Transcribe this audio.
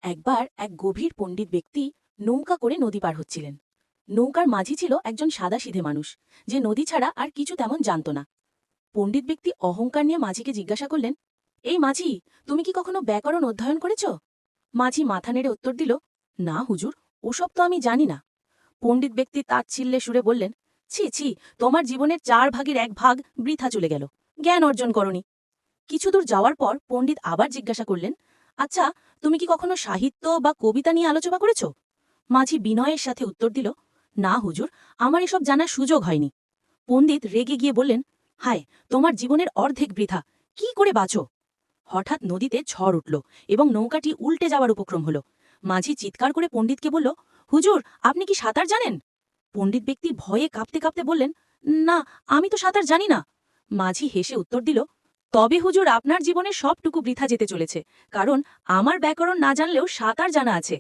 একবার এক গভীর পণ্ডিত ব্যক্তি নৌকা করে নদী পার হচ্ছিলেন। নৌকার মাঝি ছিল একজন সাদাসিধে মানুষ, যে নদী ছাড়া আর কিছু তেমন জানত না। পণ্ডিত ব্যক্তি অহংকার নিয়ে মাঝিকে জিজ্ঞাসা করলেন, এই মাঝি, তুমি কি কখনো ব্যাকরণ অধ্যয়ন করেছ? মাঝি মাথা নেড়ে উত্তর দিল, না হুজুর, ওসব তো আমি জানি না। পণ্ডিত ব্যক্তি তাচ্ছিল্যে সুরে বললেন, ছি ছি, তোমার জীবনের 4 ভাগের 1 ভাগ বৃথা চলে গেল, জ্ঞান অর্জন করনি। কিছুদূর যাওয়ার পর পণ্ডিত আবার জিজ্ঞাসা করলেন, আচ্ছা, তুমি কি কখনো সাহিত্য বা কবিতা নিয়ে আলোচনা করেছ? মাঝি বিনয়ের সাথে উত্তর দিল, না হুজুর, আমার এসব জানার সুযোগ হয়নি। পণ্ডিত রেগে গিয়ে বললেন, হায়, তোমার জীবনের অর্ধেক বৃথা, কি করে বাঁচো? হঠাৎ নদীতে ঝড় উঠল এবং নৌকাটি উল্টে যাওয়ার উপক্রম হল। মাঝি চিৎকার করে পণ্ডিতকে বলল, হুজুর, আপনি কি সাঁতার জানেন? পণ্ডিত ব্যক্তি ভয়ে কাঁপতে কাঁপতে বললেন, না, আমি তো সাঁতার জানি না। মাঝি হেসে উত্তর দিল, তবে হুজুর, আপনার জীবনে সবটুকু বৃথা যেতে চলেছে, কারণ আমার ব্যাকরণ না জানলেও সাঁতার জানা আছে।